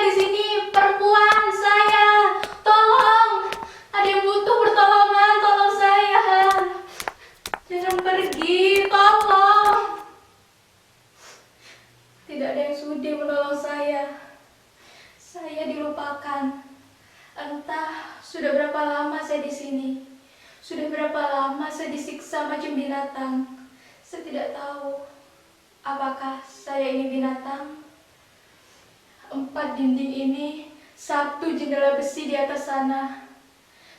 di sini, perempuan saya. Tolong, ada yang butuh pertolongan, tolong saya. Jangan pergi, tolong. Tidak ada yang sudi menolong saya. Saya dilupakan. Entah sudah berapa lama saya di sini. Sudah berapa lama saya disiksa macam binatang. Saya tidak tahu apakah saya ini binatang. 4 dinding ini, 1 jendela besi di atas sana.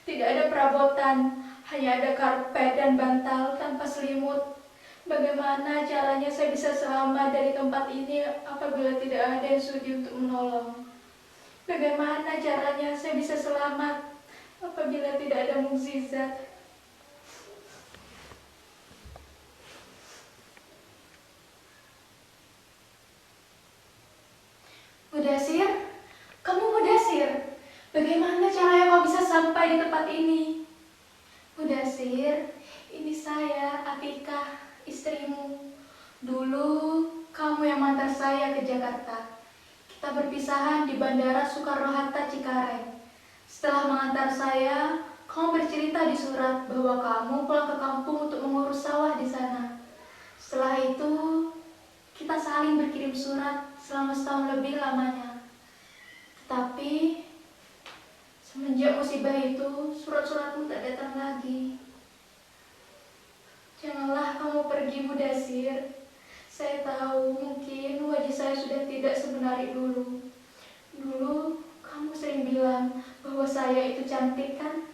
Tidak ada perabotan, hanya ada karpet dan bantal tanpa selimut. Bagaimana caranya saya bisa selamat dari tempat ini apabila tidak ada yang sudi untuk menolong? Bagaimana caranya saya bisa selamat apabila tidak ada mukjizat? Mudasir, kamu Mudasir. Bagaimana caranya kau bisa sampai di tempat ini? Mudasir, ini saya, Atikah, istrimu. Dulu kamu yang mengantar saya ke Jakarta. Kita berpisahan di Bandara Soekarno-Hatta Cikareng. Setelah mengantar saya, kamu bercerita di surat bahwa kamu pulang ke kampung untuk mengurus sawah di sana. Setelah itu, kita saling berkirim surat selama setahun lebih lamanya. Tetapi semenjak musibah itu, surat-suratmu tak datang lagi. Janganlah kamu pergi, Mudasir. Saya tahu mungkin wajah saya sudah tidak sebenari dulu. Dulu kamu sering bilang bahwa saya itu cantik kan?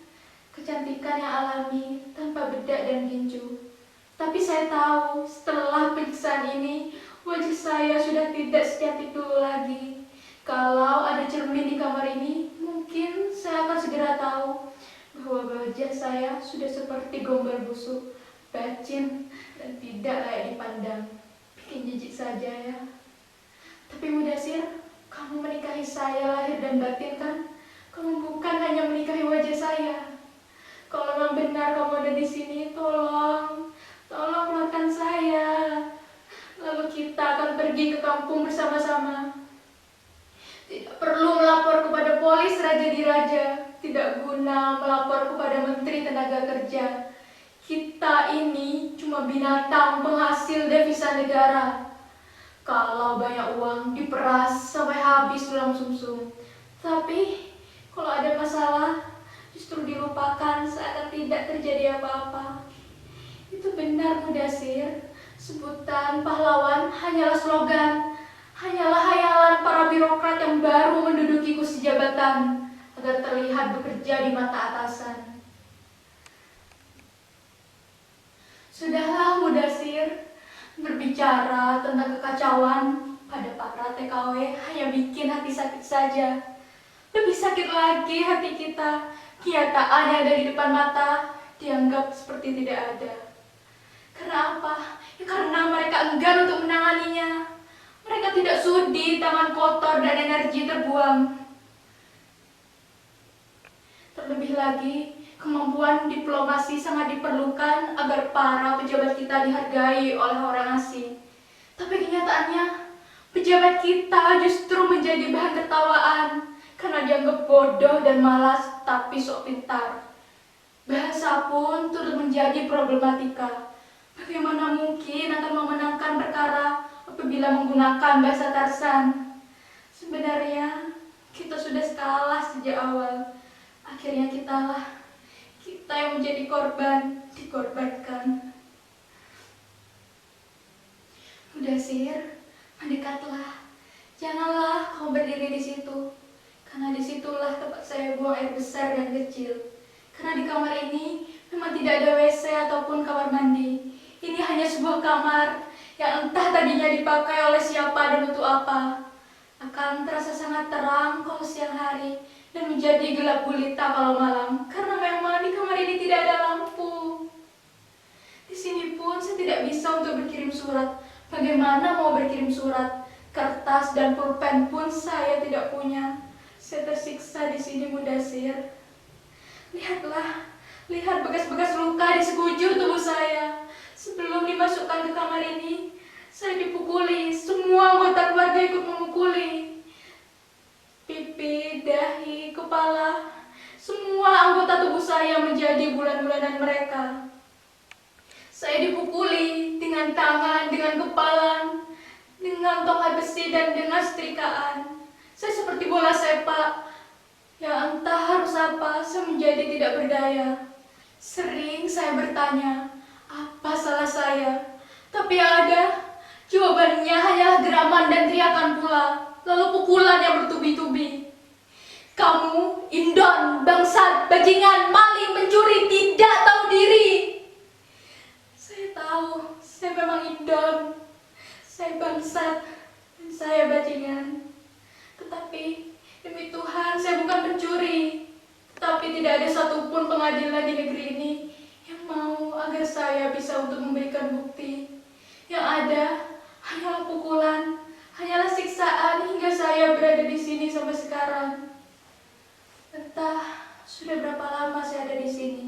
Kecantikan yang alami, tanpa bedak dan ginju. Tapi saya tahu setelah penyiksaan ini, wajah saya sudah tidak secantik dulu lagi. Kalau ada cermin di kamar ini, mungkin saya akan segera tahu bahwa wajah saya sudah seperti gombal busuk, bacin, dan tidak layak dipandang. Bikin jijik saja ya. Tapi Mudasir, kamu menikahi saya lahir dan batin kan? Kamu bukan hanya menikahi wajah saya. Kalau memang benar kamu ada di sini, tolong keluarkan saya. Lalu kita akan pergi ke kampung bersama-sama. Tidak perlu melapor kepada polis Raja Diraja. Tidak guna melapor kepada Menteri Tenaga Kerja. Kita ini cuma binatang penghasil devisa negara. Kalau banyak uang diperas sampai habis tulang sumsum. Tapi kalau ada masalah justru dilupakan seakan tidak terjadi apa-apa. Itu benar, Mudasir. Sebutan pahlawan hanyalah slogan, hanyalah hayalan para birokrat yang baru menduduki kursi jabatan agar terlihat bekerja di mata atasan. Sudahlah, Mudasir. Berbicara tentang kekacauan pada para TKW hanya bikin hati sakit saja. Lebih sakit lagi hati kita. Kenyataan yang ada di depan mata dianggap seperti tidak ada. Karena apa? Ya karena mereka enggan untuk menanganinya. Mereka tidak sudi tangan kotor dan energi terbuang. Terlebih lagi, kemampuan diplomasi sangat diperlukan agar para pejabat kita dihargai oleh orang asing. Tapi kenyataannya, pejabat kita justru menjadi bahan tertawaan karena dianggap bodoh dan malas tapi sok pintar. Bahasa pun turut menjadi problematika. Bagaimana mungkin akan memenangkan perkara apabila menggunakan bahasa Tarsan? Sebenarnya kita sudah kalah sejak awal. Akhirnya kita yang menjadi korban, dikorbankan. Mudasir, mendekatlah. Janganlah kau berdiri di situ. Karena disitulah tempat saya buang air besar dan kecil. Karena di kamar ini memang tidak ada WC ataupun kamar mandi. Ini hanya sebuah kamar yang entah tadinya dipakai oleh siapa dan untuk apa. Akan terasa sangat terang kalau siang hari dan menjadi gelap gulita kalau malam. Karena memang di kamar ini tidak ada lampu. Di sini pun saya tidak bisa untuk berkirim surat. Bagaimana mau berkirim surat? Kertas dan pulpen pun saya tidak punya. Saya tersiksa di sini, Mudasir. Lihatlah, lihat bekas-bekas luka di sekujur tubuh saya. Sebelum dimasukkan ke kamar ini, saya dipukuli. Semua anggota keluarga ikut memukuli. pipi, dahi, kepala, semua anggota tubuh saya menjadi bulan-bulanan mereka. Saya dipukuli dengan tangan, dengan kepala, dengan tongkat besi dan dengan setrikaan. Saya seperti bola sepak. Ya entah harus apa, saya menjadi tidak berdaya. Sering saya bertanya, apa salah saya? Tapi ada, jawabannya hanyalah geraman dan teriakan pula, lalu pukulan yang bertubi-tubi. Kamu, Indon, bangsat, bajingan, maling, pencuri, tidak tahu diri. Saya tahu, saya memang Indon, saya bangsat, dan saya bajingan. Tetapi demi Tuhan, saya bukan pencuri. Tapi tidak ada satupun pengadilan di negeri ini yang mau agar saya bisa untuk memberikan bukti. Yang ada hanyalah pukulan, hanyalah siksaan hingga saya berada di sini sampai sekarang. Entah sudah berapa lama saya ada di sini.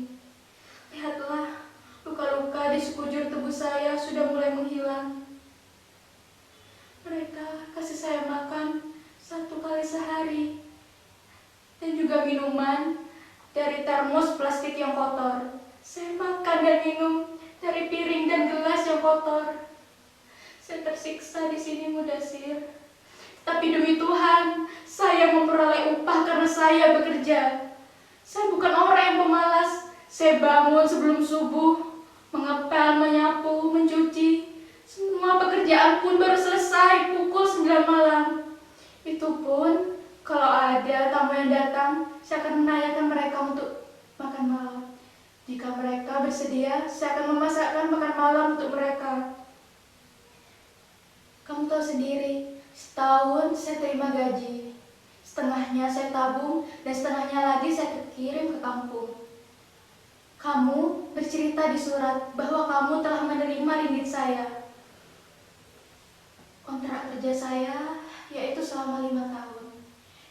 Lihatlah, luka-luka di sekujur tubuh saya sudah mulai menghilang. Mereka kasih saya makan 1 kali sehari dan juga minuman dari termos plastik yang kotor. Saya makan dan minum dari piring dan gelas yang kotor. Saya tersiksa di sini, Mudasir. Tapi demi Tuhan, saya memperoleh upah karena saya bekerja. Saya bukan orang yang pemalas. Saya bangun sebelum subuh, mengepel, menyapu, mencuci. Semua pekerjaan pun baru selesai pukul 9 malam. Itu pun kalau ada tamu yang datang, saya akan menanyakan mereka untuk makan malam. Jika mereka bersedia, saya akan memasakkan makan malam untuk mereka. Kamu tahu sendiri, setahun saya terima gaji. Setengahnya saya tabung dan setengahnya lagi saya kirim ke kampung. Kamu bercerita di surat bahwa kamu telah menerima ringgit saya. Kontrak kerja saya yaitu selama 5 tahun.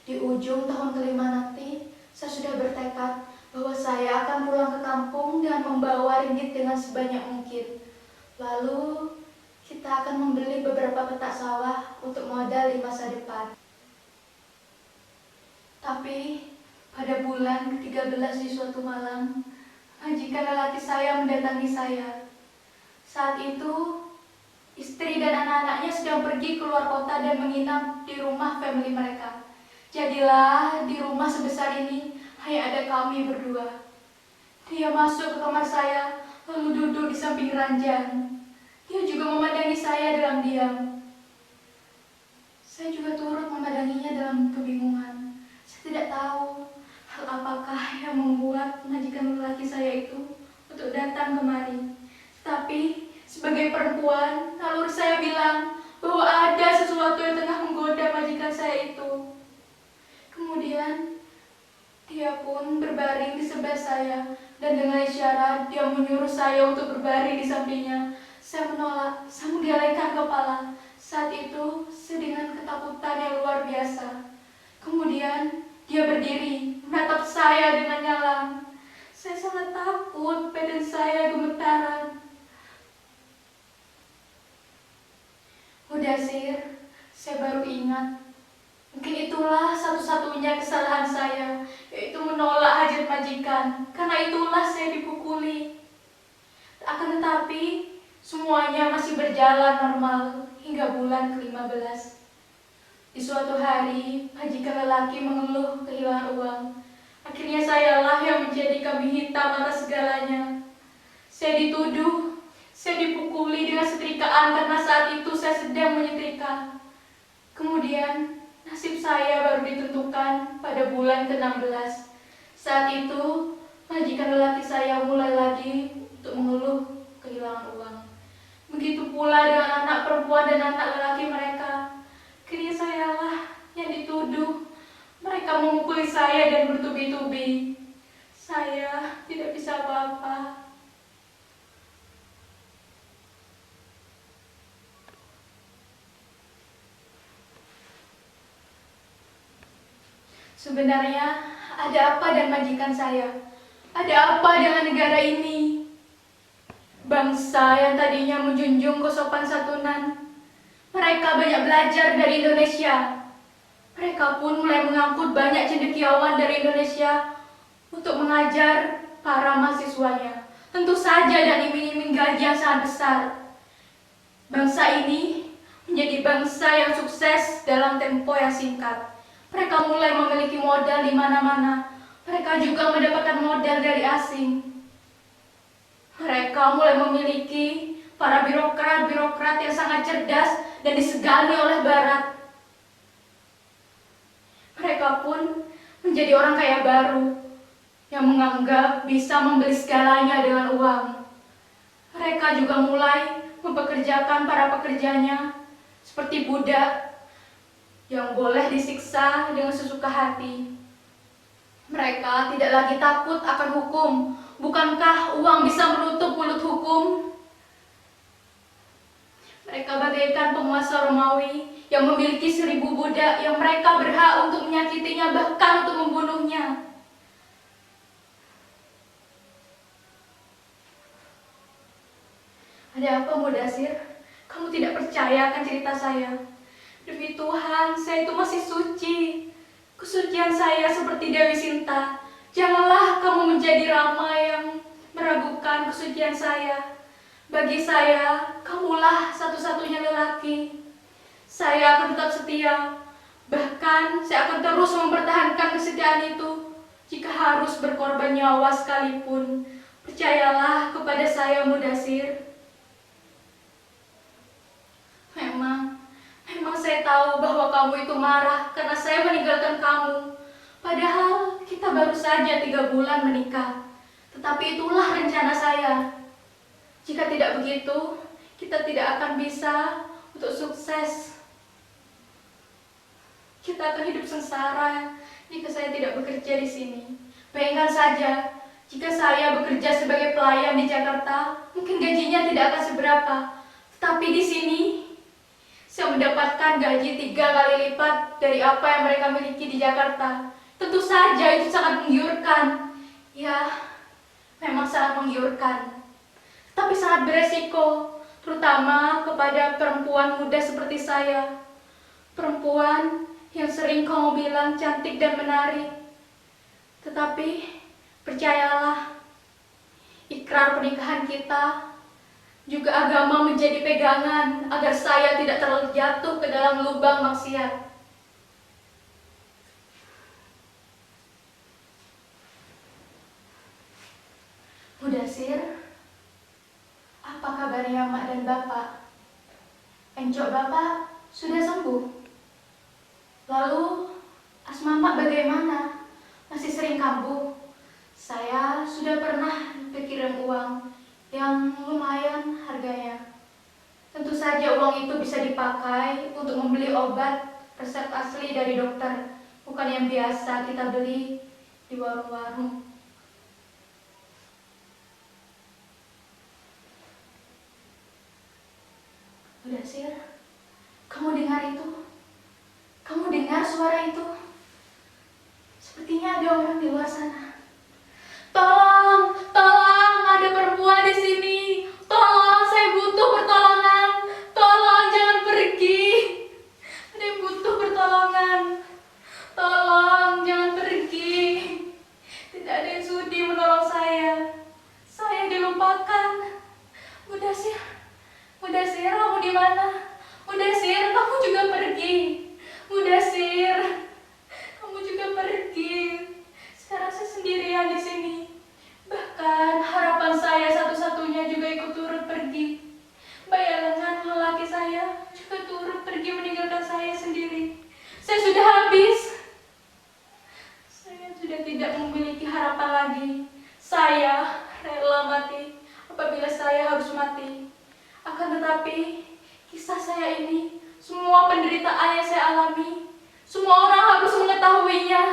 Di ujung tahun kelima nanti, saya sudah bertekad bahwa saya akan pulang ke kampung dengan membawa ringgit dengan sebanyak mungkin. Lalu, kita akan membeli beberapa petak sawah untuk modal di masa depan. Tapi, pada bulan ke-13 di suatu malam, majikan lelaki saya mendatangi saya. Saat itu, istri dan anak-anaknya sedang pergi keluar kota dan menginap di rumah family mereka. Jadilah di rumah sebesar ini hanya ada kami berdua. Dia masuk ke kamar saya lalu duduk di samping ranjang. Dia juga memandangi saya dalam diam. Saya juga turut memandanginya dalam kebingungan. Saya tidak tahu hal apakah yang membuat majikan lelaki saya itu untuk datang kemari. Tapi sebagai perempuan, naluri saya bilang bahwa ada sesuatu yang tengah menggoda majikan saya itu. Kemudian, dia pun berbaring di sebelah saya dan dengan isyarat dia menyuruh saya untuk berbaring di sampingnya. Saya menolak, saya menggelengkan kepala. Saat itu, saya dengan ketakutan yang luar biasa. Kemudian, dia berdiri, menatap saya dengan nyalang. Saya sangat takut, badan saya gemetaran. Mudasir, saya baru ingat. Mungkin itulah satu-satunya kesalahan saya, yaitu menolak hajat majikan. Karena itulah saya dipukuli. Akan tetapi, semuanya masih berjalan normal hingga bulan ke-15. Di suatu hari, majikan lelaki mengeluh kehilangan uang. Akhirnya sayalah yang menjadi kambing hitam atas segalanya. Saya dituduh, saya dipukuli dengan setrikaan karena saat itu saya sedang menyetrika. Kemudian, nasib saya baru ditentukan pada bulan ke-16. Saat itu, majikan lelaki saya mulai lagi untuk mengeluh kehilangan uang. Begitu pula dengan anak perempuan dan anak lelaki mereka. Akhirnya sayalah yang dituduh. Mereka memukuli saya dan bertubi-tubi. Saya tidak bisa apa-apa. Sebenarnya ada apa dengan majikan saya? Ada apa dengan negara ini? Bangsa yang tadinya menjunjung kesopan santunan, mereka banyak belajar dari Indonesia. Mereka pun mulai mengangkut banyak cendekiawan dari Indonesia untuk mengajar para mahasiswanya. Tentu saja dan iming-iming gaji yang sangat besar. Bangsa ini menjadi bangsa yang sukses dalam tempo yang singkat. Mereka mulai memiliki modal di mana-mana. Mereka juga mendapatkan modal dari asing. Mereka mulai memiliki para birokrat-birokrat yang sangat cerdas dan disegani oleh Barat. Mereka pun menjadi orang kaya baru yang menganggap bisa membeli segalanya dengan uang. Mereka juga mulai mempekerjakan para pekerjanya seperti budak yang boleh disiksa dengan sesuka hati. Mereka tidak lagi takut akan hukum. Bukankah uang bisa menutup mulut hukum? Mereka bagaikan penguasa Romawi yang memiliki 1000 budak yang mereka berhak untuk menyakitinya, bahkan untuk membunuhnya. Ada apa, Mudasir? Kamu tidak percaya akan cerita saya? Demi Tuhan, saya itu masih suci. Kesucian saya seperti Dewi Sinta. Janganlah kamu menjadi Rama yang meragukan kesucian saya. Bagi saya, kamulah satu-satunya lelaki. Saya akan tetap setia. Bahkan, saya akan terus mempertahankan kesetiaan itu. Jika harus berkorban nyawa sekalipun. Percayalah kepada saya, Mudasir. Memang saya tahu bahwa kamu itu marah karena saya meninggalkan kamu. Padahal kita baru saja 3 bulan menikah. Tetapi itulah rencana saya. Jika tidak begitu, kita tidak akan bisa untuk sukses. Kita akan hidup sengsara jika saya tidak bekerja di sini. Bayangkan saja, jika saya bekerja sebagai pelayan di Jakarta, mungkin gajinya tidak akan seberapa. Tetapi di sini, saya mendapatkan gaji 3 kali lipat dari apa yang mereka miliki di Jakarta. Tentu saja itu sangat menggiurkan. Ya, memang sangat menggiurkan. Tapi sangat beresiko, terutama kepada perempuan muda seperti saya. Perempuan yang sering kamu bilang cantik dan menarik. Tetapi, percayalah, ikrar pernikahan kita juga agama menjadi pegangan agar saya tidak terjatuh ke dalam lubang maksiat. Mudasir, apa kabarnya Mak dan Bapak? Encok Bapak sudah sembuh? Lalu, asma Mak bagaimana? Masih sering kambuh? Saya sudah pernah berkirim uang yang lumayan harganya. Tentu saja uang itu bisa dipakai untuk membeli obat resep asli dari dokter, bukan yang biasa kita beli di warung-warung. Mudasir, kamu dengar itu? Kamu dengar suara itu? Sepertinya ada orang di luar sana. Tolong, tolong, ada perempuan di sini. Tolong, saya butuh pertolongan. Tolong, jangan pergi. Ada yang butuh pertolongan. Tolong, jangan pergi. Tidak ada yang sudi menolong saya. Saya dilupakan. Mudasir, Mudasir, kamu di mana? Mudasir, kamu juga pergi. Mudasir, kamu juga pergi. Sekarang saya sendirian di sini. Bahkan harapan saya satu-satunya juga ikut turut pergi. Bayangan lelaki saya juga turut pergi meninggalkan saya sendiri. Saya sudah habis. Saya sudah tidak memiliki harapan lagi. Saya rela mati apabila saya harus mati. Akan tetapi, kisah saya ini, semua penderitaan yang saya alami, semua orang harus mengetahuinya.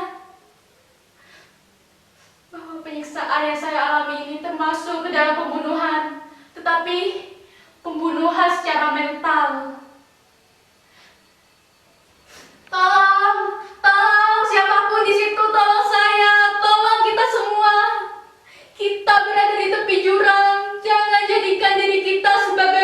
Bahwa penyiksaan yang saya alami ini termasuk ke dalam pembunuhan, tetapi pembunuhan secara mental. Tolong, tolong, siapapun di situ, tolong saya, tolong kita semua. Kita berada di tepi jurang, jangan jadikan diri kita sebagai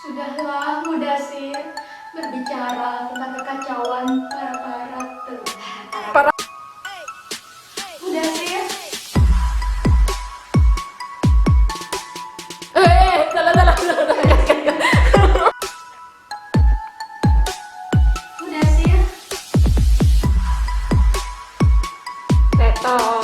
Sudahlah, Mudasir, berbicara tentang kekacauan para Mudasir. Salah. Mudasir. Tetot.